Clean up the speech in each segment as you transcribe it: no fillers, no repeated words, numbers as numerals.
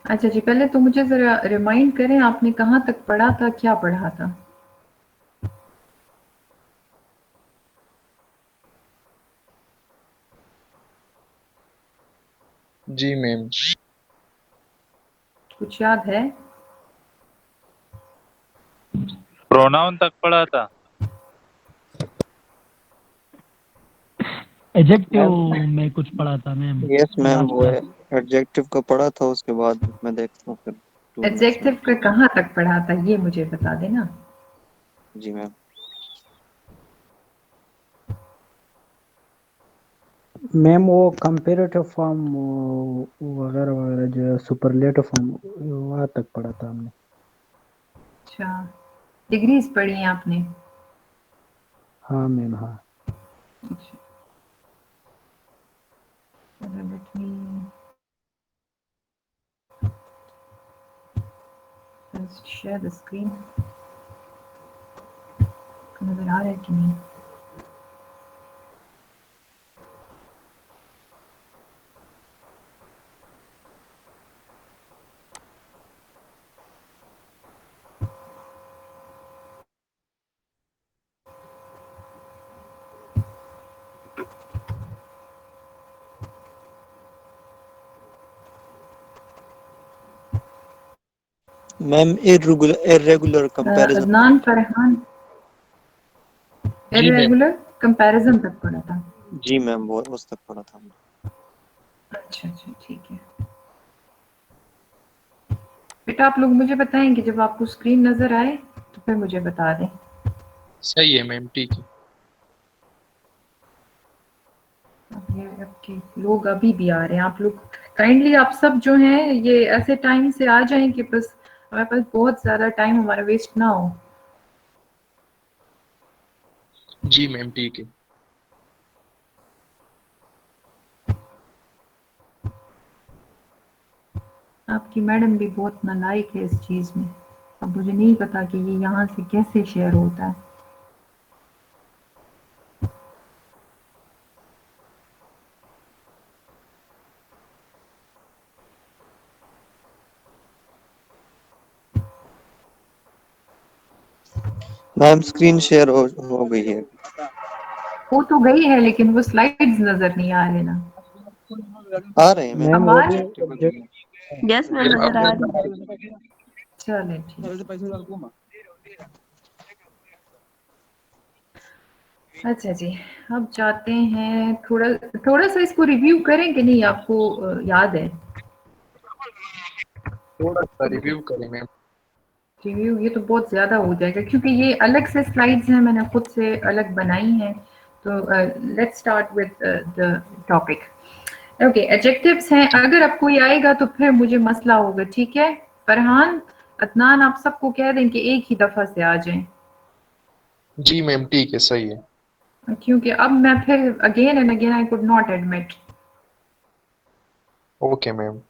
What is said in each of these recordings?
अच्छा जी, पहले तो मुझे ज़रा रिमाइंड करें आपने कहाँ तक पढ़ा था, क्या पढ़ा था? जी मैम। कुछ याद है? प्रोनाउन तक पढ़ा था। एडजेक्टिव मैम में कुछ पढ़ा था मैम, यस मैम, लास्ट वो क्लास। एडजेक्टिव का पढ़ा था, उसके बाद मैं देखता हूँ फिर 2 मिनट्स में। एडजेक्टिव का कहाँ तक पढ़ा था, ये मुझे बता देना। जी मैम। मैम वो कंपेरेटिव फॉर्म वगैरह वगैरह जो सुपरलेटिव फॉर्म वहाँ तक पढ़ा था हमने। अच्छा, डिग्रीज पढ़ी हैं आपने? हाँ मैम, हाँ। अच्छा, let me just share the screen. नजर आ रहा है कि नहीं? Ma'am irregular comparison. Adnan, Farhan, जी मैम। इरेगुलर कंपैरिजन तक पढ़ा था। जी मैम, वो उस तक पढ़ा था हमने। अच्छा अच्छा, ठीक है बेटा। आप लोग मुझे बताएं कि जब आपको स्क्रीन नजर आए तो फिर मुझे बता दें। सही है मैम, ठीक है। अब ये आपके लोग अभी भी आ रहे हैं। आप लोग काइंडली, आप सब जो हैं ये ऐसे टाइम से आ जाएं कि बस हमारे पास बहुत ज्यादा टाइम हमारा वेस्ट ना हो। जी मैम, ठीक है। आपकी मैडम भी बहुत नालायक है इस चीज में। अब मुझे नहीं पता कि ये यहाँ से कैसे शेयर होता है। मैम स्क्रीन शेयर हो गई है। हो तो गई है लेकिन वो स्लाइड्स नजर नहीं आ रहे ना। आ रहे हैं मैम। मैम अब वो आ भी रहे? यस मैम, फिर नजर अब आ रही है। चले ठीक। अच्छा जी, अब जाते हैं थोड़ा थोड़ा सा इसको रिव्यू करें कि नहीं, आपको याद है? थोड़ा सा रिव्यू करें मैम। रिव्यू ये तो बहुत ज़्यादा हो जाएगा क्योंकि ये अलग से स्लाइड्स हैं, मैंने खुद से अलग बनाई हैं। तो let's start with the topic. Okay, adjectives हैं। अगर अब कोई आएगा तो फिर मुझे मसला होगा, ठीक है? फरहान, अदनान, आप सबको कह दें कि एक ही दफ़ा से आ जाएं, जी मैम, ठीक है, सही है। क्योंकि अब मैं फिर again and again I could not admit. Okay ma'am.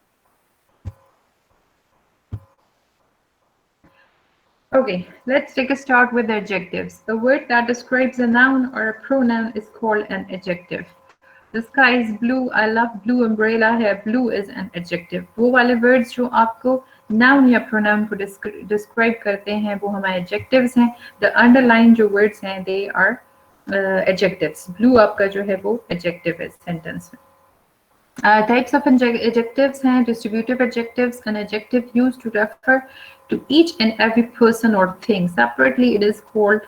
Okay, let's take a start with the adjectives. The word that describes a noun or a pronoun is called an adjective. The sky is blue. I love blue umbrella है. Blue is an adjective. वो वाले words जो आपको noun या pronoun को describe करते हैं वो हमारे adjectives हैं. The underlined जो words हैं they are adjectives. Blue आपका जो है वो adjective है sentence में. Types of adjectives हैं distributive adjectives, an adjective used to refer to each and every person or thing. Separately, it is called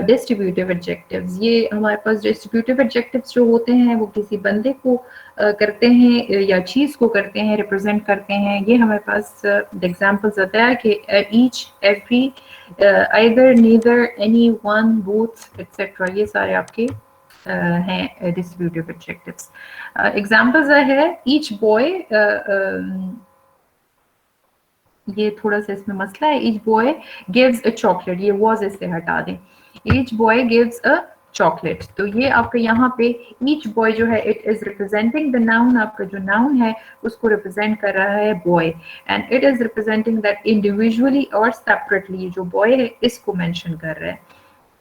distributive adjectives. ये हमारे पास distributive adjectives जो होते हैं वो किसी बंदे को करते हैं या चीज़ को करते हैं, represent करते हैं. ये हमारे पास examples आता है कि each, every, either, neither, any, one, both, etc. ये सारे आपके हैं distributive adjectives. Examples है each boy, ये थोड़ा सा इसमें मसला है. each boy gives a chocolate, ये was इससे हटा दें. each boy gives a chocolate, तो ये आपका यहाँ पे each boy जो है it is representing the noun. आपका जो noun है उसको represent कर रहा है boy, and it is representing that individually or separately. जो boy है इसको mention कर रहा है.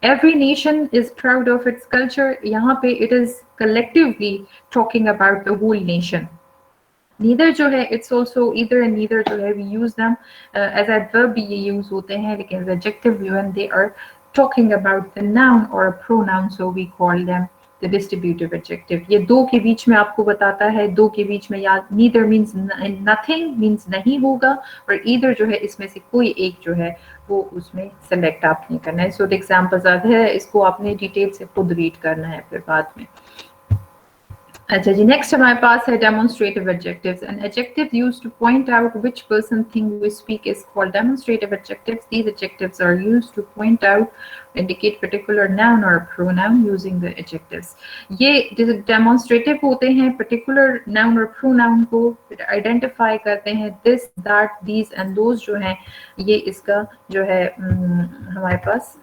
Every nation is proud of its culture. यहाँ पे it is collectively talking about the whole nation. Neither जो है it's also either and neither जो है we use them as adverb भी ये यूज होते हैं, लेकिन as adjective when they are talking about the noun और a pronoun so we call them the distributive adjective. ये दो के बीच में आपको बताता है, दो के बीच में या नीदर मीन्स नथिंग मीन्स नहीं होगा, और ईदर जो है इसमें से कोई एक जो है वो उसमें सेलेक्ट आपने करना है। सो द एग्जांपल्स आते हैं, इसको आपने डिटेल से खुद रीड करना है फिर बाद में। अच्छा जी, नेक्स्ट हमारे पास है demonstrative adjectives. An adjective used to point out which person thing we speak is called demonstrative adjectives. These adjectives are used to point out, indicate particular noun or pronoun using the adjectives। ये demonstrative होते हैं, particular noun और pronoun को identify करते हैं। this, that, these and those जो हैं, ये इसका जो है हमारे पास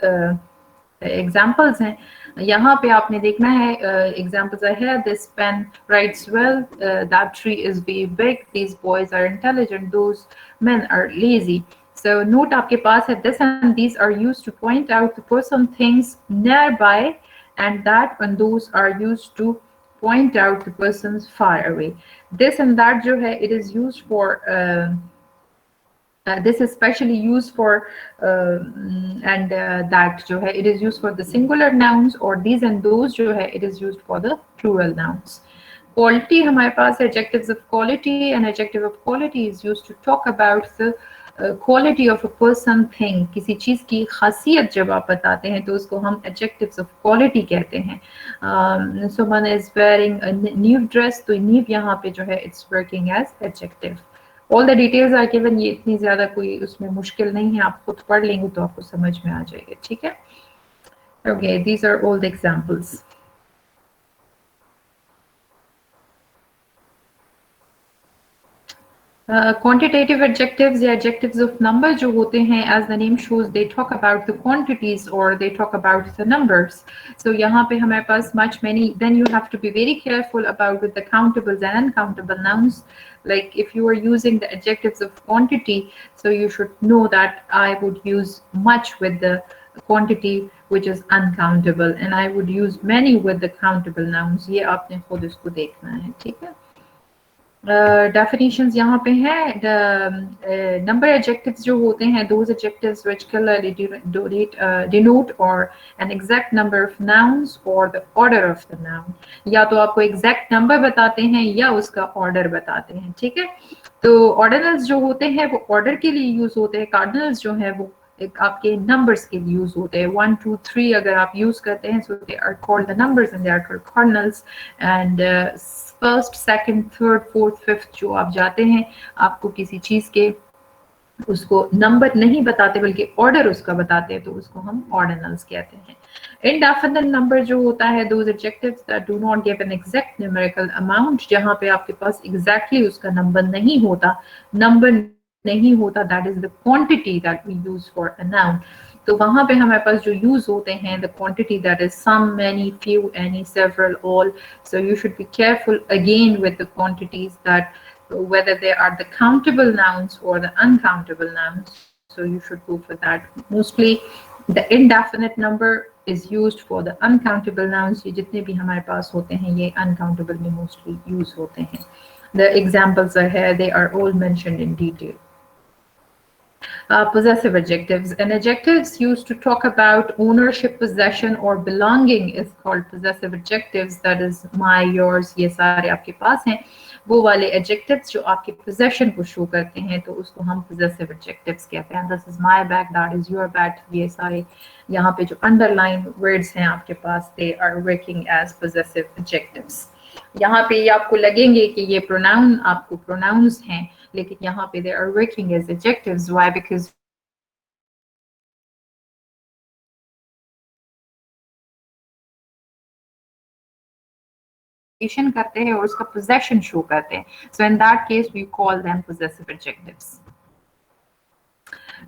एग्जाम्पल्स हैं। यहाँ पे आपने देखना है एग्जाम्पल्स है, this pen writes well, that tree is very big, these boys are intelligent, those men are lazy. So note आपके पास है, this and these are used to point out the person, things nearby, and that and those are used to point out the persons far away। this and that जो है it is used for this is specially used for and that जो है it is used for the singular nouns, और these and those जो है it is used for the plural nouns। quality हमारे पास है adjectives of quality, and adjective of quality is used to talk about the quality of a person, thing। किसी चीज़ की खासियत जब आप बताते हैं तो उसको हम adjectives of quality कहते हैं। someone is wearing a new dress, तो new यहाँ पे जो है it's working as adjective। all the details are given, ये इतनी ज़्यादा कोई उसमें मुश्किल नहीं है, आप खुद पढ़ लेंगे तो आपको समझ में आ जाएगा, ठीक है। okay, these are all the examples। quantitative adjectives या adjectives of number जो होते हैं, as the name shows, they talk about the quantities or they talk about the numbers। so यहाँ पे हमारे पास much, many, then you have to be very careful about with the countables and uncountable nouns। like if you are using the adjectives of quantity, so you should know that I would use much with the quantity which is uncountable, and I would use many with the countable nouns। ये आपने खुद इसको देखना है, ठीक है। definitions यहाँ पे है। number adjectives जो होते हैं, those adjectives which clearly denote or an exact number of nouns or the order of the noun। या तो आपको exact number बताते हैं या उसका order बताते हैं, ठीक है। तो ordinals जो होते हैं वो order के लिए यूज होते हैं, cardinals जो है वो आपके numbers के लिए यूज होते हैं। 1 2 3 अगर आप यूज करते हैं, so they are called the numbers and they are called cardinals। and first, second, third, fourth, fifth जो आप जाते हैं, आपको किसी चीज के उसको नंबर नहीं बताते बल्कि ऑर्डर उसका बताते हैं, तो उसको हम ऑर्डिनल्स कहते हैं। इंडेफिनिट नंबर जो होता है, those adjectives that do not give an exact numerical amount, जहां पे आपके पास एग्जैक्टली उसका नंबर नहीं होता, that is the quantity that we use for a noun. तो वहां पे हमारे पास जो यूज होते हैं, the quantity that is some, many, few, any, several, all. So you should be careful again with the quantities that whether they are the countable nouns or the uncountable nouns, so you should go for that। mostly the indefinite number is used for the uncountable nouns। ये जितने भी हमारे पास होते हैं ये uncountable में mostly use होते हैं। the examples are here, they are all mentioned in detail। possessive adjectives, and adjectives used to talk about ownership, possession or belonging is called possessive adjectives। that is my, yours, ये सारे आपके पास हैं। वो वाले adjectives जो आपके possession को show करते हैं तो उसको हम possessive adjectives कहते हैं। this is my bag, that is your bag, ये सारे यहाँ पे जो underline words हैं आपके पास, they are working as possessive adjectives। यहाँ पे ये आपको लगेंगे कि ये pronoun आपको pronouns हैं, लेकिन यहाँ पे they are working as adjectives। why? because करते हैं और उसका possession show करते हैं, so in that case we call them possessive adjectives।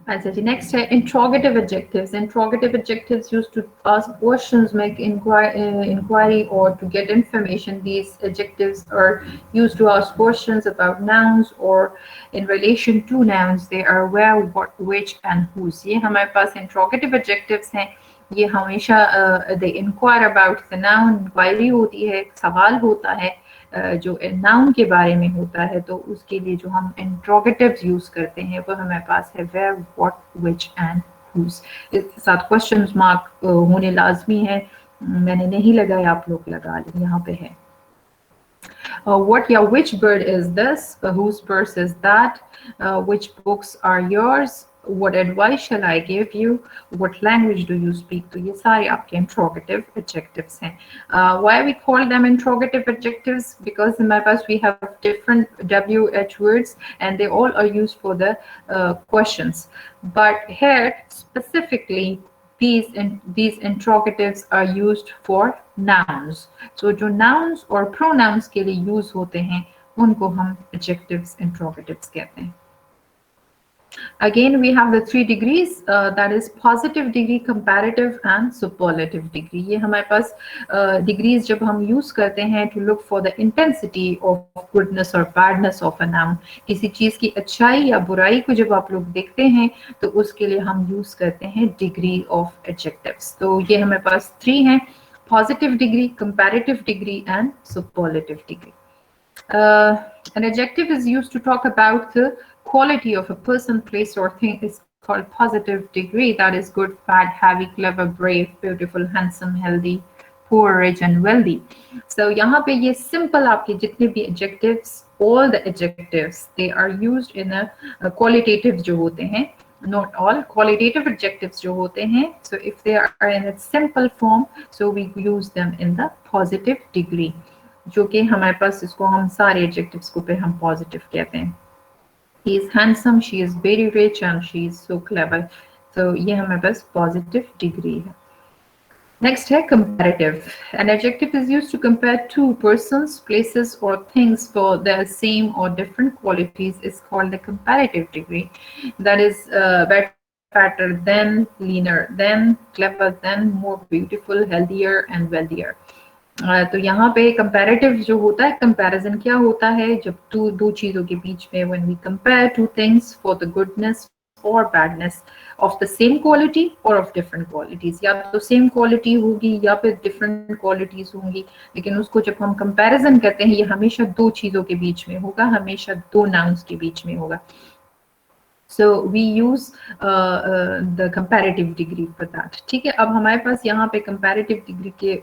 अच्छा जी, next है interrogative adjectives। interrogative adjectives used to ask questions, make inquiry or to get information। these adjectives are used to ask questions about nouns or in relation to nouns। they are where, what, which and whose। ये हमारे पास interrogative adjectives हैं। ये हमेशा they inquire about the noun, inquiry होती है, सवाल होता है, जो नाउन के बारे में होता है तो उसके लिए जो हम इंट्रोगेटिव्स यूज करते हैं वो हमारे पास है where, what, which and whose. इसके साथ क्वेश्चन मार्क होने लाजमी है, मैंने नहीं लगाया, आप लोग लगा लें, यहाँ पे है। What या which bird is this? Whose purse is that? Which books are yours? What advice shall I give you? What language do you speak? तो ये सारे आपके interrogative adjectives हैं. Why we call them interrogative adjectives? Because हमारे पास we have different WH words and they all are used for the questions. But here specifically these interrogatives are used for nouns. So जो nouns और pronouns के लिए use होते हैं उनको हम adjectives, interrogatives कहते हैं. Again, we have the 3 degrees, that is positive degree, comparative and superlative degree. ये हमारे पास degrees जब हम use करते हैं to look for the intensity of goodness or badness of a noun. किसी चीज की अच्छाई या बुराई को जब आप लोग देखते हैं तो उसके लिए हम use करते हैं degree of adjectives. तो ये हमारे पास 3 हैं: positive degree, comparative degree and superlative degree. An adjective is used to talk about the quality of a person, place or thing is called positive degree. That is good, bad, heavy, clever, brave, beautiful, handsome, healthy, poor, rich and wealthy. So यहाँ पे ये simple आपके जितने भी adjectives, all the adjectives, they are used in a qualitative जो होते हैं, not all qualitative adjectives जो होते हैं. So if they are in a simple form, so we use them in the positive degree. जो कि हमारे पास इसको हम सारे adjectives को पे हम positive कहते हैं. He is handsome, she is very rich and she is so clever. So ये हमारे पास positive degree है. Next है comparative. An adjective is used to compare two persons, places or things for their same or different qualities is called the comparative degree. That is better than, leaner than, clever than, more beautiful, healthier and wealthier. तो यहाँ पे comparative जो होता है, comparison क्या होता है, जब दो चीजों के बीच में when we compare two things for the goodness or badness of the same quality or of different qualities, या तो सेम क्वालिटी होगी या फिर डिफरेंट क्वालिटीज होंगी, लेकिन उसको जब हम कंपैरिजन करते हैं ये हमेशा दो चीजों के बीच में होगा, हमेशा दो नाउन्स के बीच में होगा. So we use the comparative degree for that. ठीक है, अब हमारे पास यहाँ पे comparative degree के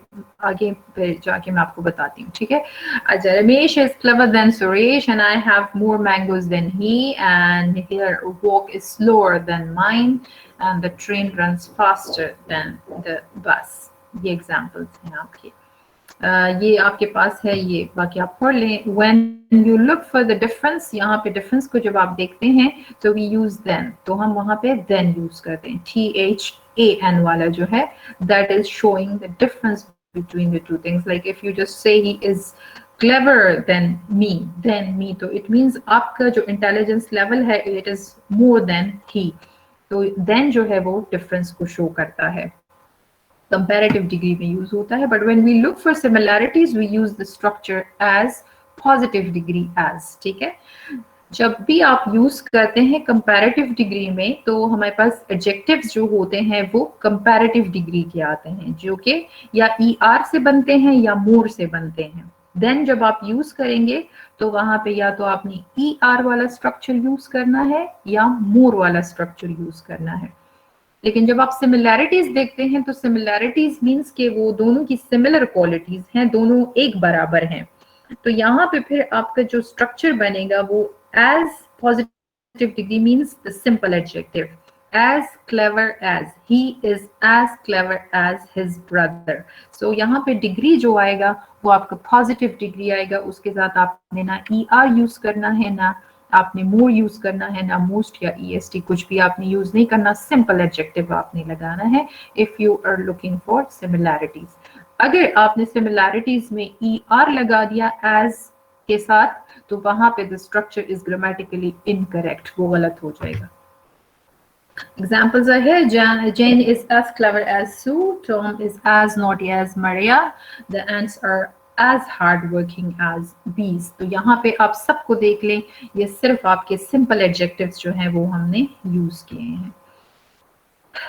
आगे पे जाके मैं आपको बताती हूँ. ठीक है, अच्छा, Ramesh is clever than Suresh and I have more mangoes than he and her walk is slower than mine and the train runs faster than the bus. ये examples हैं आपके. ये आपके पास है, ये बाकी आप पढ़ लें. When you look for the difference, यहाँ पे difference को जब आप देखते हैं तो we use then, तो हम वहाँ पे then use करते हैं. THAN वाला जो है, that is showing the difference between the two things. Like if you just say he is clever than me, तो it means आपका जो intelligence level है it is more than he. तो then जो है वो difference को show करता है. Comparative degree में use होता है, but when we look for similarities we use the structure as positive degree as. ठीक है, जब भी आप use करते हैं comparative degree में तो हमारे पास adjectives जो होते हैं वो comparative degree के आते हैं, जो कि या ER से बनते हैं या more से बनते हैं. Then जब आप use करेंगे तो वहां पे या तो आपने ER वाला structure use करना है या more वाला structure use करना है. लेकिन जब आप सिमिलैरिटीज देखते हैं तो सिमिलैरिटीज मींस कि वो दोनों की सिमिलर क्वालिटीज हैं, दोनों एक बराबर हैं. तो यहाँ पे फिर आपका जो स्ट्रक्चर बनेगा वो as positive degree means the simple adjective, as clever as, he is as clever as his brother. So यहाँ पे डिग्री जो आएगा वो आपका पॉजिटिव डिग्री आएगा, उसके साथ आपने ना ER यूज करना है, ना आपने मोर यूज करना है, ना मोस्ट या EST, कुछ भी आपने यूज नहीं करना, सिंपल एडजेक्टिव आपने लगाना है if you are looking for similarities. अगर आपने सिमिलैरिटीज में ER लगा दिया एज के साथ तो वहां पे the structure is grammatically incorrect, वो गलत हो जाएगा. Examples are here. Jane is as clever as Sue. Tom is as naughty as Maria. The ants are as hardworking as bees. तो यहाँ पे आप सबको देख लें, ये सिर्फ आपके simple adjectives जो हैं वो हमने use किए हैं.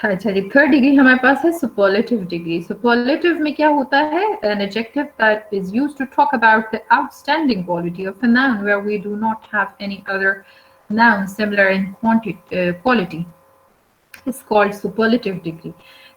अच्छा जी, थर्ड डिग्री हमारे पास है सुपरलेटिव डिग्री। सुपरलेटिव में क्या होता है? An adjective that is used to talk about the outstanding quality of a noun where we do not have any other noun similar in quality is called superlative degree.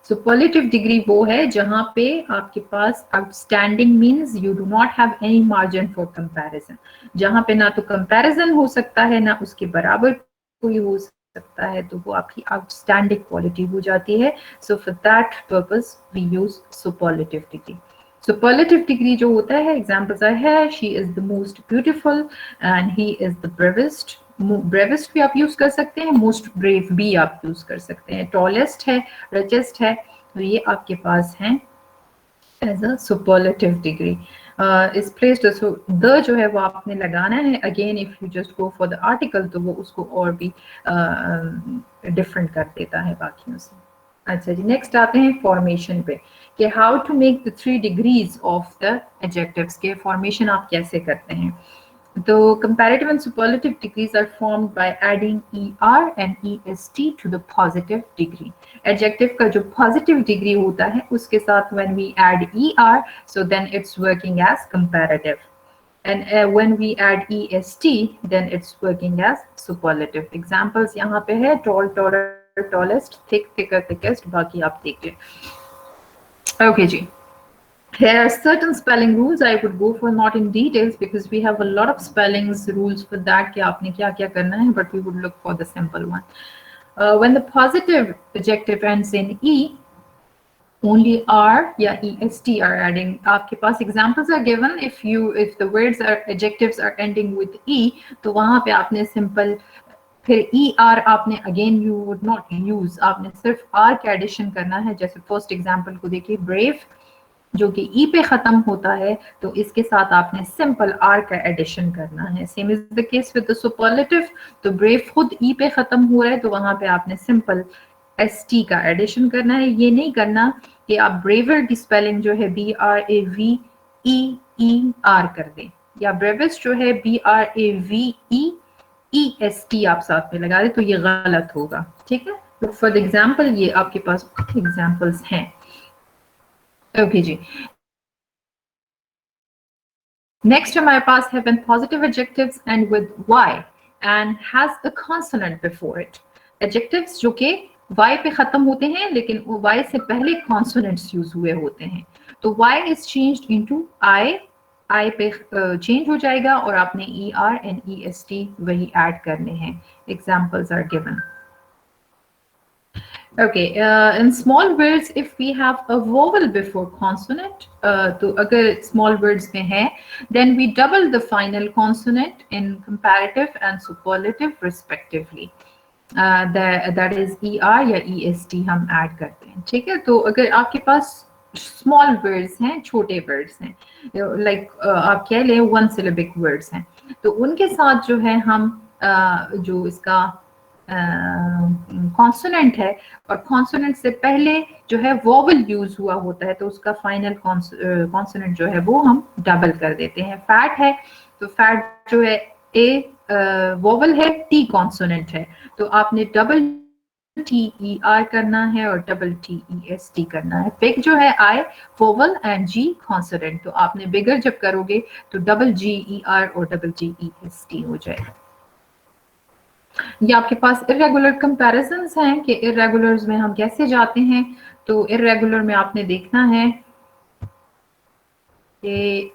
Superlative degree वो है जहाँ पे आपके पास outstanding means you do not have any margin for comparison, जहाँ पे ना तो comparison हो सकता है ना उसके बराबर कोई हो सकता है, तो वो आपकी outstanding quality हो जाती है. So for that purpose we use superlative degree. Superlative degree जो होता है, examples are here, she is the most beautiful and he is the bravest. Bravest भी आप यूज कर सकते हैं, मोस्ट ब्रेव भी आप यूज कर सकते हैं, टॉलेस्ट है, रिचेस्ट है, तो ये आपके पास हैं एज अ सुपरलेटिव डिग्री. इस प्लेस द जो है वो आपने लगाना है. Again if you just go for the article तो वो उसको और भी डिफरेंट कर देता है बाकियों से. अच्छा जी, नेक्स्ट आते हैं फॉर्मेशन पे कि how to make the 3 degrees of the adjectives के फॉर्मेशन आप कैसे करते हैं. The comparative and superlative degrees are formed by adding er and est to the positive degree. Adjective का जो positive degree होता है उसके साथ when we add er, so then it's working as comparative. And when we add est, then it's working as superlative. Examples यहाँ पे है tall, taller, tallest, thick, thicker, thickest. बाकी आप देख लें. Okay ji. There are certain spelling rules I would go for, not in details because we have a lot of spellings rules for that कि आपने क्या क्या करना है, but we would look for the simple one. When the positive adjective ends in e, only r या est are adding. आपके पास examples are given. If the words are adjectives are ending with e, तो वहाँ पे आपने simple फिर er आपने again you would not use, आपने सिर्फ r के addition करना है. जैसे first example को देखिए, brave जो कि ई पे खत्म होता है, तो इसके साथ आपने सिंपल आर का एडिशन करना है. Same is the case with the superlative. तो ब्रेव खुद ई पे खत्म हो रहा है, तो वहां पे आपने सिंपल एस टी का एडिशन करना है. ये नहीं करना कि आप ब्रेवर की स्पेलिंग जो है B R A V E E R कर दें, या ब्रेवेस्ट जो है B R A V E S T आप साथ में लगा दें, तो ये गलत होगा. ठीक है, तो फॉर एग्जाम्पल ये आपके पास एग्जाम्पल्स हैं. Okay जी. Next हमारे पास है when positive adjectives end with y and has a consonant before it. Adjectives जो कि y पे खत्म होते हैं लेकिन वो y से पहले consonants यूज हुए होते हैं, तो y is changed into I पे चेंज हो जाएगा और आपने er and est वही ऐड करने हैं. Examples are given. Okay, in small words, if we have a vowel before consonant, तो अगर small words में है, then we double the final consonant in comparative and superlative respectively. That is er या est हम add करते हैं. ठीक है, तो अगर आपके पास small words हैं, छोटे words हैं, like आप कह लें one syllabic words हैं, तो उनके साथ जो है हम जो इसका कॉन्सोनेंट है और कॉन्सोनेंट से पहले जो है वोवल यूज हुआ होता है, तो उसका फाइनल कॉन्सोनेंट जो है वो हम डबल कर देते हैं. फैट है तो फैट जो है ए वोवल है, टी कॉन्सोनेंट है, तो आपने डबल टी ई आर करना है और double T E S T करना है. बिग जो है आई वोवल एंड जी कॉन्सोनेंट, तो आपने बिगर जब करोगे तो डबल जी ई आर और डबल जी ई एस टी हो जाएगा. ये आपके पास इरेगुलर कंपैरिजंस हैं कि इरेगुलर्स में हम कैसे जाते हैं. तो इरेगुलर में आपने देखना है कि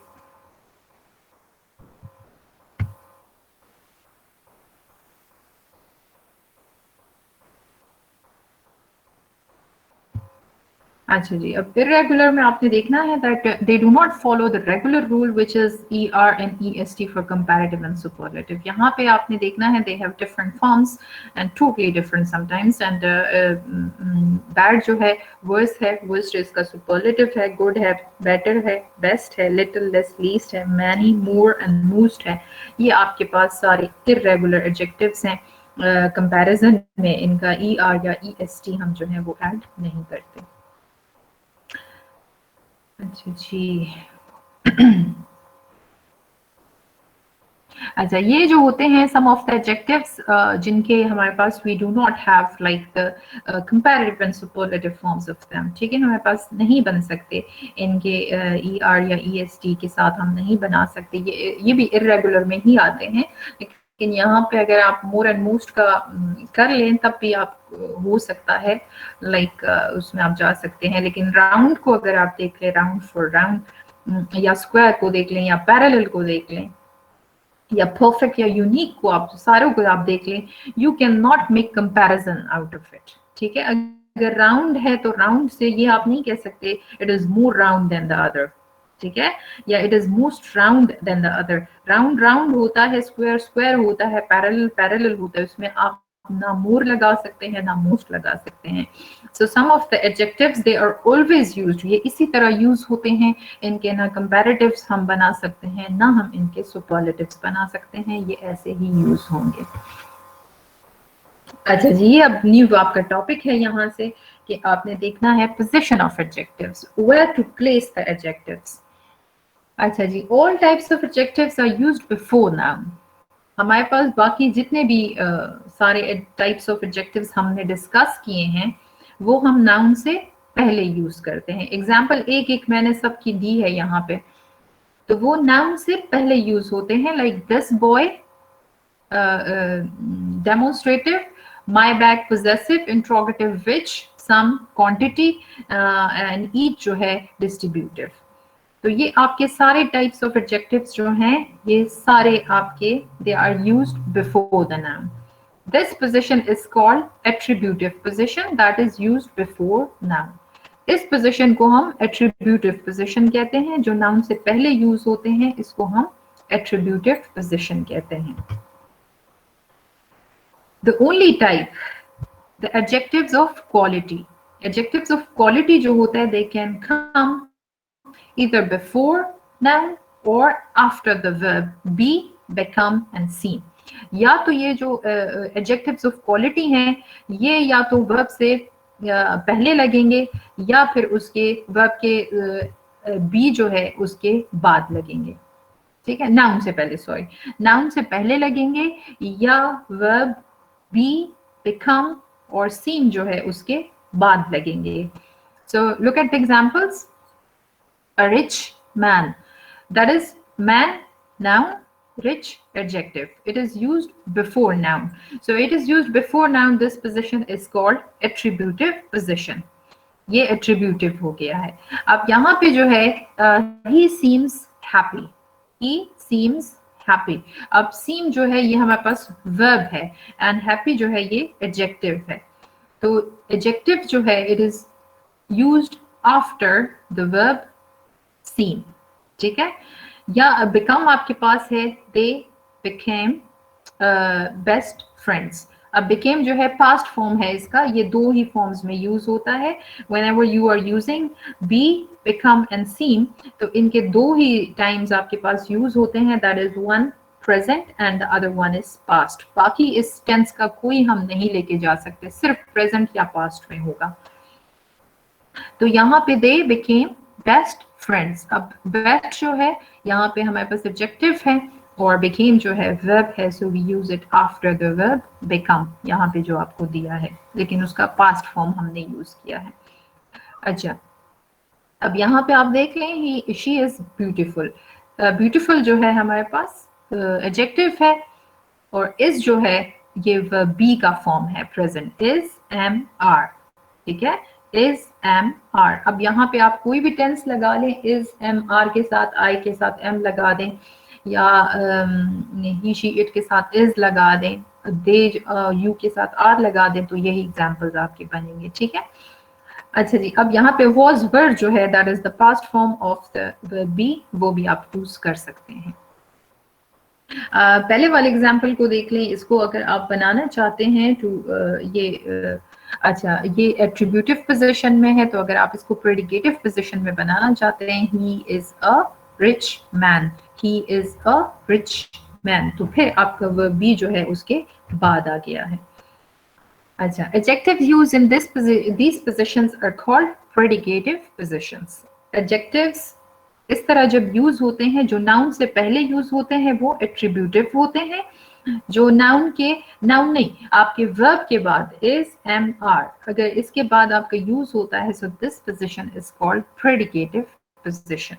अच्छा जी, अब irregular में आपने देखना है that they do not follow the regular rule which is er and est for comparative and superlative. यहाँ पे आपने देखना है they have different forms and totally different sometimes. And bad जो है worse है, worst इसका superlative है, good है, better है, best है, little, less, least है, many, more and most है. ये आपके पास सारे irregular adjectives हैं. comparison में इनका er या est हम जो है वो add नहीं करते. अच्छा जी. अच्छा, ये जो होते हैं सम ऑफ द एडजेक्टिव्स जिनके हमारे पास we do not have like the comparative and superlative forms of them, ठीक है, हमारे पास नहीं बन सकते इनके ER या EST के साथ हम नहीं बना सकते, ये भी इर्रेगुलर में ही आते हैं, लेकिन यहाँ पे अगर आप मोर एंड मोस्ट का कर लें तब भी आप हो सकता है लाइक उसमें आप जा सकते हैं। लेकिन राउंड को अगर आप देख लें, राउंड फॉर राउंड, या स्क्वायर को देख लें, या पैरेलल को देख लें, या परफेक्ट या यूनिक को आप सारों को आप देख लें, you can not make comparison out of it, ठीक है। अगर राउंड है तो राउंड से ये आप नहीं कह सकते it is more round than the other, ठीक है, या it is most round than the other. Round round होता है, स्क्वायर स्क्वायर होता है, पैरेलल पैरेलल होता है, उसमें आप ना मोर लगा सकते हैं ना मोस्ट लगा सकते हैं। So some of the adjectives they are always used, ये इसी तरह यूज होते हैं, इनके ना कंपैरेटिव्स हम बना सकते हैं ना हम इनके सुपरलेटिव्स बना सकते हैं, ये ऐसे ही यूज होंगे। अच्छा जी, ये अब न्यू आपका टॉपिक है यहाँ से कि आपने देखना है position of adjectives, where to place the adjectives. अच्छा जी, all types of adjectives are used before noun. हमारे पास बाकी जितने भी सारे टाइप्स ऑफ एडजेक्टिव्स हमने डिस्कस किए हैं वो हम नाउन से पहले यूज करते हैं। एग्जाम्पल एक एक मैंने सबकी दी है यहाँ पे, तो वो नाउन से पहले यूज होते हैं, like this boy demonstrative, my bag possessive, interrogative which, some, quantity and each जो है डिस्ट्रीब्यूटिव। तो ये आपके सारे टाइप्स ऑफ एडजेक्टिव्स जो हैं ये सारे आपके they are used before the noun. This position is called attributive position, that is used before noun. इस पोजीशन को हम एट्रीब्यूटिव पोजीशन कहते हैं, जो नाउन से पहले यूज होते हैं इसको हम एट्रीब्यूटिव पोजीशन कहते हैं। The only type, the adjectives of quality. Adjectives of quality जो होता है they can come either before noun or after the verb be, become and seem। या तो ये जो adjectives of quality हैं ये या तो verb से पहले लगेंगे या फिर उसके verb के be जो है उसके बाद लगेंगे, ठीक है, noun से पहले, सॉरी, noun से पहले लगेंगे या verb be, become और seem जो है उसके बाद लगेंगे। So look at the examples. A rich man, that is man, noun, rich, adjective. It is used before noun. So it is used before noun. This position is called attributive position. ये attributive हो गया है। अब यहाँ पे जो है he seems happy, he seems happy। अब seem जो है ये हमारे पास verb है and happy जो है ये adjective है। तो adjective जो है it is used after the verb seem, ठीक है। या become आपके पास है they became best friends। अब became जो है past form है इसका, ये दो ही forms में use होता है। whenever you are using be, become and seem, तो इनके दो ही times आपके पास use होते हैं, that is one present and the other one is past। बाकी इस tense का कोई हम नहीं लेके जा सकते, सिर्फ present या past में होगा। तो यहाँ पे they became best friends। अब best जो है यहाँ पे हमारे पास adjective है और became जो है verb है, so we use it after the verb become, यहाँ पे जो आपको दिया है, लेकिन उसका past form हमने use किया है। अच्छा, अब यहाँ पे आप देख लें she is beautiful। beautiful जो है हमारे पास adjective है और is जो है ये verb be का form है, present, is, am, are, ठीक है, is, am, are। अब यहाँ पे आप कोई भी टेंस लगा लें, is, am, are के साथ, I के साथ am लगा दें, या he, she, it के साथ is लगा दें, they, you के साथ are लगा दें, तो यही एग्जाम्पल्स आपके बनेंगे, ठीक है। अच्छा जी, अब यहाँ पे was verb जो है that is the past form of the verb be, वो भी आप यूज कर सकते हैं। पहले वाले एग्जाम्पल को देख लें, इसको अगर आप बनाना चाहते हैं तो ये अच्छा, ये एट्रीब्यूटिव पोजीशन में है, तो अगर आप इसको प्रेडिकेटिव पोजीशन में बनाना चाहते हैं, he is a rich man, he is a rich man, तो फिर आपका verb be जो है उसके बाद आ गया है। अच्छा, adjectives used in these positions are called predicative positions। Adjectives इस तरह जब यूज होते हैं, जो नाउन से पहले यूज होते हैं वो एट्रीब्यूटिव होते हैं, जो नाउन नहीं, आपके वर्ब के बाद इज, एम, आर, अगर इसके बाद आपका यूज होता है, so this position is called predicative position.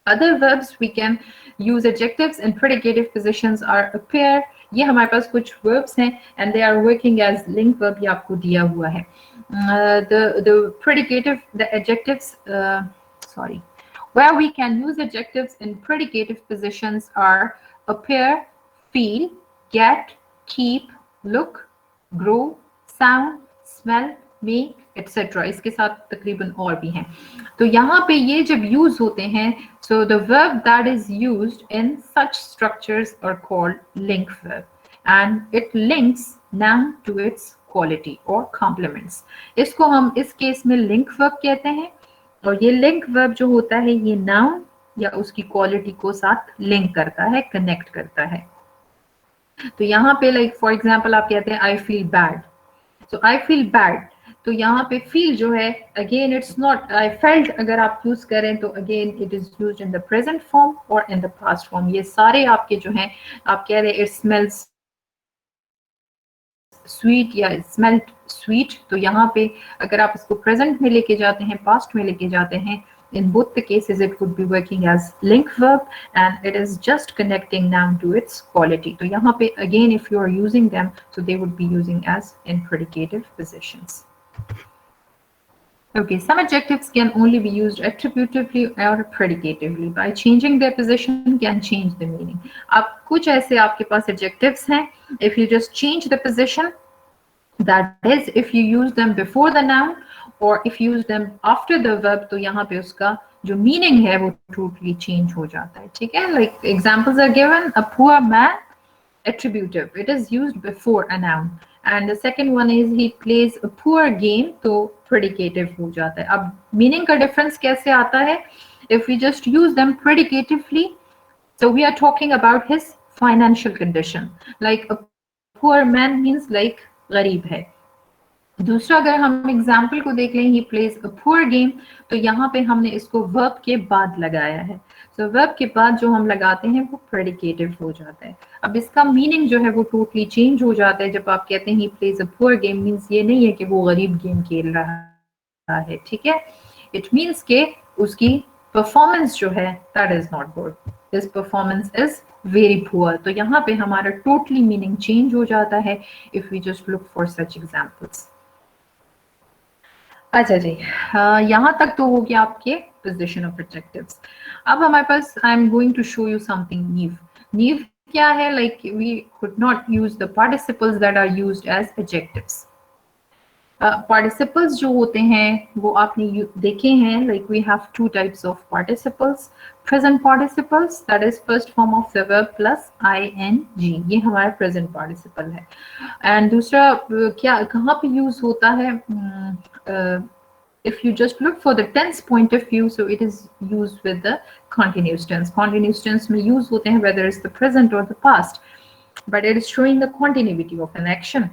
Other verbs we can use adjectives in predicative positions are appear. ये हमारे पास कुछ verbs हैं and they are working as link verb, ये आपको दिया हुआ है. The predicative, the adjectives, where we can use adjectives in predicative positions are appear, feel, get, keep, look, grow, sound, smell, make, etc. इसके साथ तकरीबन और भी हैं. तो यहाँ पे ये जब यूज होते हैं, so the verb that is used in such structures are called link verb, and it links noun to its quality or complements. इसको हम इस केस में link verb कहते हैं, और ये link verb जो होता है ये noun या उसकी quality को साथ link करता है, connect करता है. तो यहाँ पे like for example आप कहते हैं I feel bad, so I feel bad, तो यहाँ पे feel जो है again it's not I felt, अगर आप यूज करें तो again it is used in the present form or in the past form. ये सारे आपके जो हैं, आप कह रहे it smells sweet या it smelled sweet, तो यहाँ पे अगर आप इसको present में लेके जाते हैं, past में लेके जाते हैं, in both the cases it would be working as link verb and it is just connecting noun to its quality. तो यहाँ पे again if you are using them, so they would be using as in predicative positions. Okay, some adjectives can only be used attributively or predicatively. By changing their position can change the meaning. अब कुछ ऐसे आपके पास adjectives हैं, if you just change the position, that is if you use them before the noun or if you use them after the verb, तो यहाँ पे उसका जो meaning है वो totally change हो जाता है. ठीक है, like examples are given. A poor man, attributive, it is used before a noun. And the second one is he plays a poor game, तो predicative हो जाता है. अब meaning का difference कैसे आता है? If we just use them predicatively, so we are talking about his financial condition. Like a poor man means like गरीब है. दूसरा अगर हम एग्जाम्पल को देख लें, he plays a poor game, तो यहाँ पे हमने इसको verb के बाद लगाया है. So verb के बाद जो हम लगाते हैं वो predicative हो जाता है. अब इसका मीनिंग जो है वो टोटली चेंज हो जाता है. जब आप कहते हैं he plays a poor game, means ये नहीं है कि वो गरीब गेम खेल रहा है. ठीक है, इट मीन्स के उसकी परफॉर्मेंस जो है that is not good, his performance is very poor. तो यहाँ पे हमारा टोटली मीनिंग चेंज हो जाता है if we just look for such examples. अच्छा जी, यहाँ तक तो हो गया आपके पोजीशन ऑफ एडजेक्टिव्स. अब हमारे पास I am going to show you something new. New क्या है? Like we could not use the participles that are used as adjectives. Participles जो होते हैं वो आपने देखे हैं. Like we have two types of participles. Present participles, that is first form of the verb plus ing, ये हमारा present participle है. एंड दूसरा क्या कहाँ पे यूज होता है? If you just look for the tense point of view, so it is used with the continuous tense. Continuous tense में use होते हैं whether it's the present or the past, but it is showing the continuity of an action.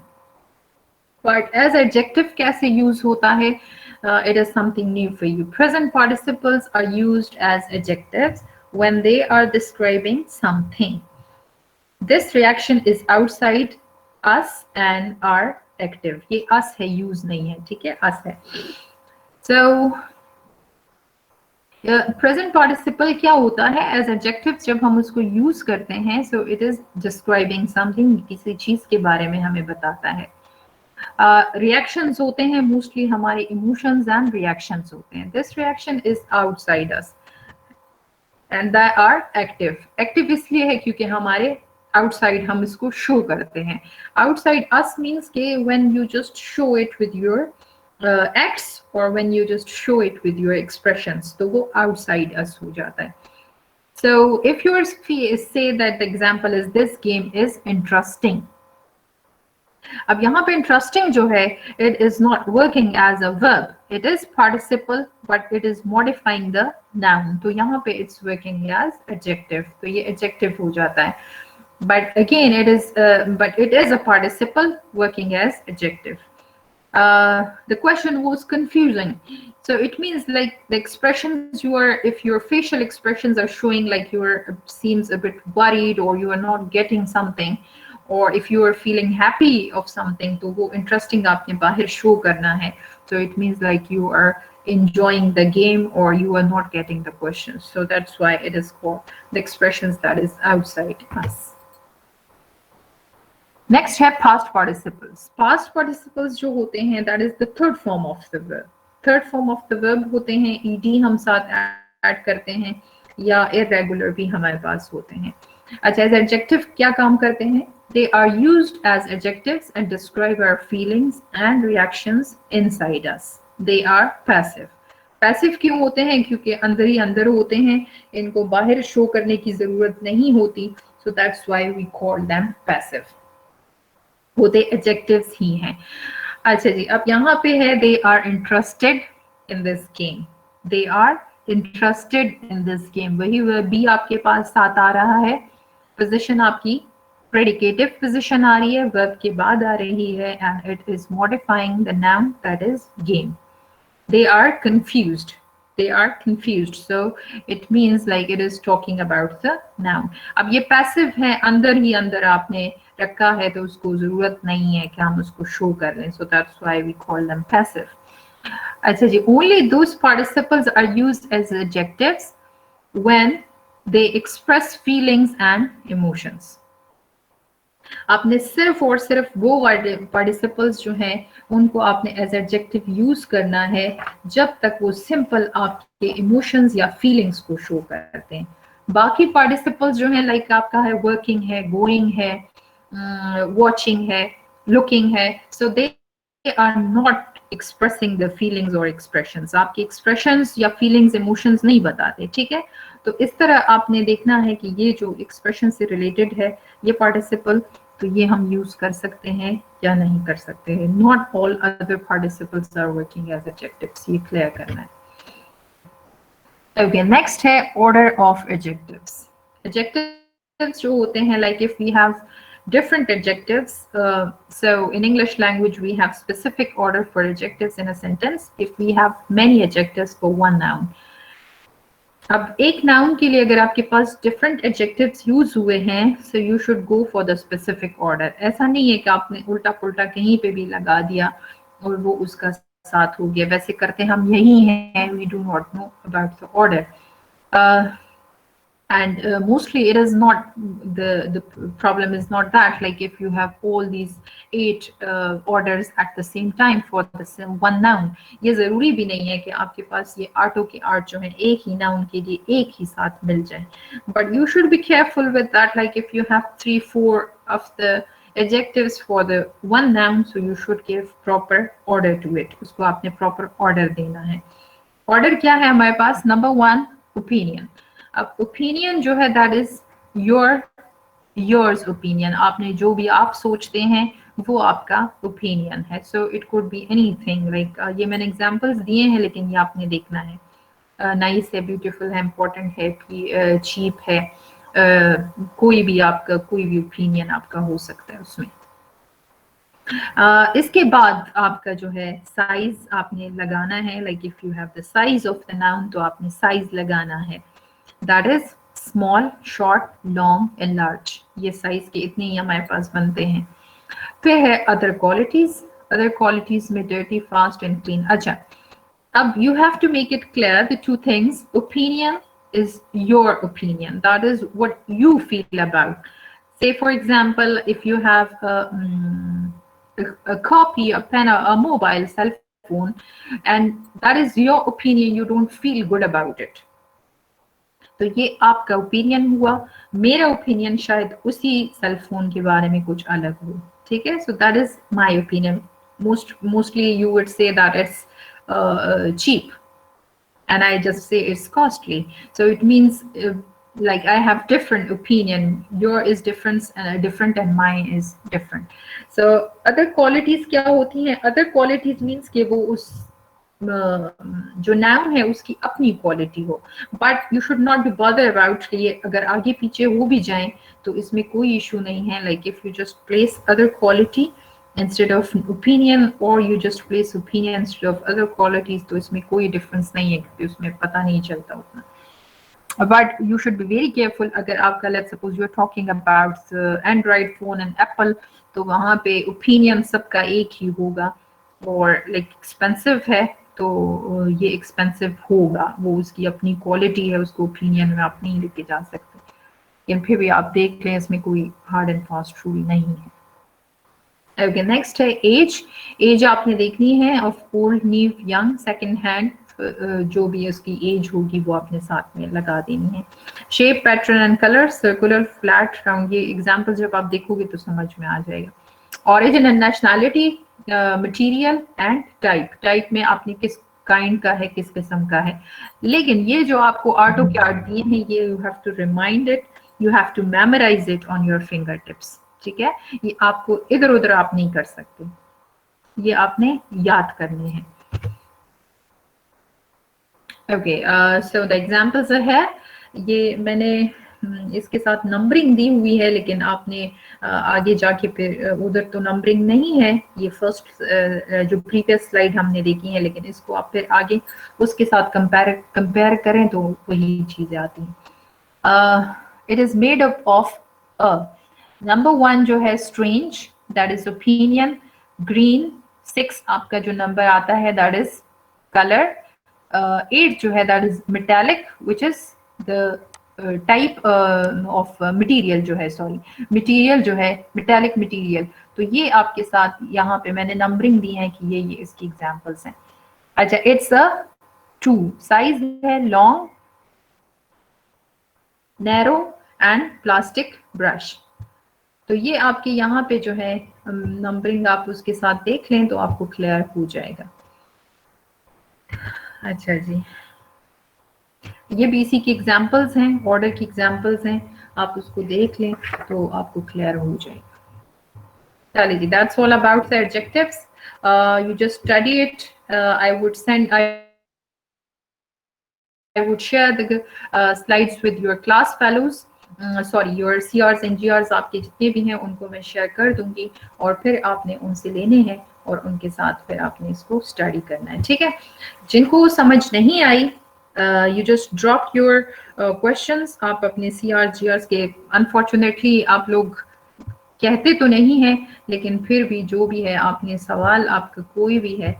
But as adjective कैसे use होता है? It is something new for you. Present participles are used as adjectives when they are describing something. This reaction is outside us and are active. ये us है, use नहीं है. ठीक है, us है. So present participle क्या होता है? As adjectives जब हम उसको use करते हैं, so it is describing something, किसी चीज के बारे में हमें बताता है. Reactions होते हैं mostly हमारे emotions and reactions होते हैं. This reaction is outside us and they are active. Active इसलिए है क्योंकि हमारे outside हम इसको show करते हैं. Outside us means के when you just show it with your acts or when you just show it with your expressions, तो वो outside us हो जाता है. So if you say that the example is this game is interesting. अब यहाँ पे interesting जो है, it is not working as a verb. It is participle, but it is modifying the noun. तो यहाँ पे it's working as adjective. तो ये adjective हो जाता है. But again, it is a participle working as adjective. The question was confusing. So it means like the expressions you are, if your facial expressions are showing like you are seems a bit worried or you are not getting something, or if you are feeling happy of something, तो वो interesting आपने बाहर show करना है. So it means like you are enjoying the game or you are not getting the questions. So that's why it is called the expressions that is outside us. Next है past participles. Past participles जो होते हैं that is the third form of the verb. Third form of the verb होते हैं ed हम साथ add करते हैं या irregular भी हमारे पास होते हैं. अच्छा, as adjective क्या काम करते हैं? They are used as adjectives and describe our feelings and reactions inside us. They are passive. Passive क्यों होते हैं? क्योंकि अंदर ही अंदर होते हैं, इनको बाहर शो करने की जरूरत नहीं होती. So that's why we call them passive. होते एडजेक्टिव्स ही हैं. अच्छा जी, अब यहाँ पे है they are interested in this game. They are interested in this game. वही verb भी आपके पास साथ आ रहा है. Position आपकी predicative position आ रही है, verb के बाद आ रही है, and it is modifying the noun that is game. They are confused. They are confused. So it means like it is talking about the noun. अब ये passive है, अंदर ही अंदर आपने रखा है तो उसको जरूरत नहीं है कि हम उसको शो कर लें. So that's why we call them passive. अच्छा जी, only those participles are used as adjectives when they express feelings and emotions. आपने सिर्फ और सिर्फ वो पार्टिसिपल्स जो हैं उनको आपने एज एडजेक्टिव यूज करना है जब तक वो सिंपल आपके इमोशंस या फीलिंग्स को शो करते हैं. बाकी पार्टिसिपल्स जो हैं लाइक आपका है वर्किंग है, गोइंग है, वॉचिंग है, लुकिंग है, so they are not expressing the feelings और एक्सप्रेशंस. आपके एक्सप्रेशंस या फीलिंग्स इमोशंस नहीं बताते. ठीक है, तो इस तरह आपने देखना है कि ये जो एक्सप्रेशन से रिलेटेड है ये पार्टिसिपल, तो ये हम यूज कर सकते हैं या नहीं कर सकते हैं. Not all other participles are working as adjectives, ये क्लियर करना है. ओके, नेक्स्ट है ऑर्डर ऑफ एडजेक्टिव्स. एडजेक्टिव्स जो होते हैं like if we have different adjectives, so in English language we have specific order for adjectives in a sentence if we have many adjectives for one noun. अब एक noun के लिए अगर आपके पास different adjectives use हुए हैं, so you should go for the specific order. ऐसा नहीं है कि आपने उल्टा पुल्टा कहीं पे भी लगा दिया और वो उसका साथ हो गया. वैसे करते हम यही हैं, we do not know about the order. And mostly it is not the problem is not that like if you have all these 8 orders at the same time for the same one noun. ये जरूरी भी नहीं है कि आपके पास ये आठों के 8 जो हैं एक ही noun के लिए एक ही साथ मिल जाए. But you should be careful with that, like if you have 3-4 of the adjectives for the one noun, so you should give proper order to it. उसको आपने proper order देना है. Order क्या है हमारे पास? Number 1, opinion. अब opinion जो है दैट इज योर्स ओपिनियन. आपने जो भी आप सोचते हैं वो आपका ओपिनियन है. So it could be anything like ये मैंने एग्जांपल्स दिए हैं लेकिन ये आपने देखना है. नाइस है, ब्यूटीफुल है, इम्पोर्टेंट है, चीप है, कोई भी आपका कोई भी ओपिनियन आपका हो सकता है उसमें. इसके बाद आपका जो है साइज आपने लगाना है. Like if you have the size of the noun तो आपने साइज लगाना है. That is small, short, long and large. ये साइज के इतने ही हमारे पास बनते हैं. फिर है other qualities. Other qualities में dirty, fast and clean. अच्छा, अब you have to make it clear the two things. Opinion is your opinion. That is what you feel about. Say for example, if you have a copy, a pen, a mobile cell phone, and that is your opinion, you don't feel good about it. तो ये आपका opinion हुआ. मेरा opinion शायद उसी cell phone के बारे में कुछ अलग हो. ठीक है, so that is my opinion. Mostly you would say that it's cheap and I just say it's costly. So it means like I have different opinion, your is different and mine is different. So other qualities क्या होती हैं? Other qualities means कि वो उस जो noun है उसकी अपनी क्वालिटी हो. But you should not be bother about ये अगर आगे पीछे हो भी जाएं तो इसमें कोई इशू नहीं है. Like if you just place other quality instead of opinion, or you just place opinion instead of other qualities, तो इसमें कोई difference नहीं है क्योंकि उसमें पता नहीं चलता उतना. But you should be very careful. अगर आपका let's suppose you're talking about Android phone and Apple, तो वहाँ पे opinion सबका एक ही होगा, और like expensive है तो ये expensive होगा, वो उसकी अपनी quality है, उसको opinion में आप नहीं लेके जा सकते. लेकिन फिर भी आप देख लें, इसमें कोई hard and fast rule नहीं है. Okay, next है age. Age आपने देखनी है of old, new, young, second hand, जो भी उसकी एज होगी वो आपने साथ में लगा देनी है. Shape, pattern and colour, circular, flat, round, ये एग्जांपल जब आप देखोगे तो समझ में आ जाएगा. Origin and nationality, material and type. Type में आपने किस काइंड का है, किस किस्म का है. लेकिन ये जो आपको आर्टो के आर्ट दिए हैं, ये you have to remind it, you have to memorise it on your fingertips. ठीक है, ये आपको इधर उधर आप नहीं कर सकते, ये आपने याद करने हैं. ओके, सो द एग्जांपल्स है, ये मैंने इसके साथ नंबरिंग दी हुई है, लेकिन आपने आगे जाके फिर उधर तो नंबरिंग नहीं है. ये फर्स्ट जो प्रीवियस स्लाइड हमने देखी है, लेकिन इसको आप फिर आगे उसके साथ कंपेयर करें तो वही चीजें आती हैं. It is made up of number 1 जो है strange, that is opinion. Green 6 आपका जो नंबर आता है, दैट इज कलर. 8 जो है that is metallic, which is the type of material जो है, सॉरी मटेरियल जो है मेटालिक मटेरियल. तो ये आपके साथ यहाँ पे मैंने नंबरिंग दी है कि ये इसकी एग्जांपल्स हैं. अच्छा, इट्स अ 2, साइज है long, narrow and plastic brush. तो ये आपके यहाँ पे जो है नंबरिंग आप उसके साथ देख लें तो आपको क्लियर हो जाएगा. अच्छा जी, ये भी इसी की एग्जांपल्स हैं, ऑर्डर की एग्जांपल्स हैं, आप उसको देख लें तो आपको क्लियर हो जाएगा. चलिए जी, that's all about the adjectives. You just study it. I would share the slides with your class fellows. Sorry, your CRs and GRs आपके जितने भी हैं उनको मैं शेयर कर दूंगी, और फिर आपने उनसे लेने हैं और उनके साथ फिर आपने इसको स्टडी करना है. ठीक है, जिनको समझ नहीं आई, you just drop your questions. आप अपने CR GRs के, अनफॉर्चुनेटली आप लोग कहते तो नहीं हैं, लेकिन फिर भी जो भी है आपने सवाल आपका कोई भी है,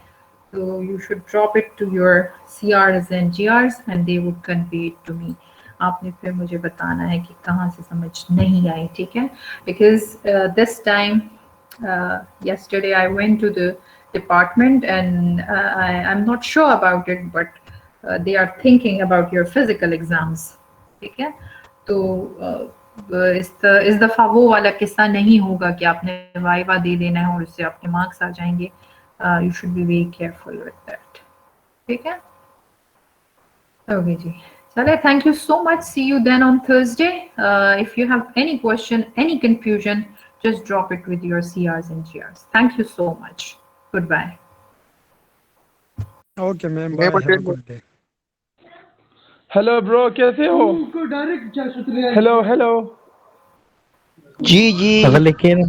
so you should drop it to your CRs and GRs and they would convey it to me. आपने फिर मुझे बताना है कि कहाँ से समझ नहीं आई. ठीक है, because this time yesterday I went to the department and I'm not sure about it, but they are thinking about your physical exams. ठीक है, तो इस दफा वो वाला किस्सा नहीं होगा कि आपने वाइवा दे देना है और उससे आपके मार्क्स आ जाएंगे. You should be very careful with that. ठीक है, ओके जी, चले. Thank you so much. See you then on Thursday. If you have any question, any confusion, just drop it with your CRs and GRs. Thank you so much. Goodbye. Okay, ma'am. Bye. Have a good day. Hello bro, कैसे हो? Hello hello. जी लेकिन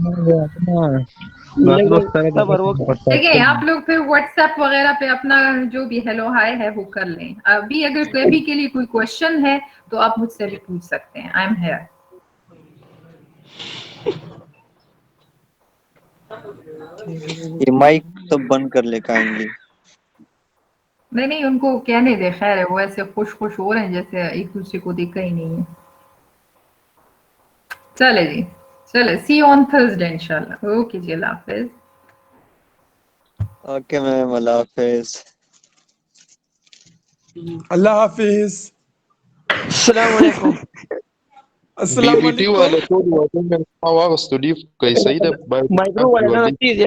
देखिए, आप लोग फिर WhatsApp वगैरह पे अपना जो भी हेलो हाय है वो कर लें. अभी अगर कभी के लिए कोई क्वेश्चन है तो आप मुझसे भी पूछ सकते हैं. I am here. ये माइक तो बंद कर ले काइंडली. नहीं, उनको कहने दे, खैर है, वो ऐसे खुश हो रहे हैं जैसे एक दूसरे को देखा ही नहीं है. चले जी, चले. सी यू ऑन थर्सडे इंशाल्लाह. ओके जी, अल्लाह हाफिज. ओके मैम, अल्लाह हाफिज. अल्लाह हाफिज. अस्सलाम वालेकुम. अस्सलाम DBT वालेकुम. wala ko wato men hawa study kai sai da ba micro वाला ना चीज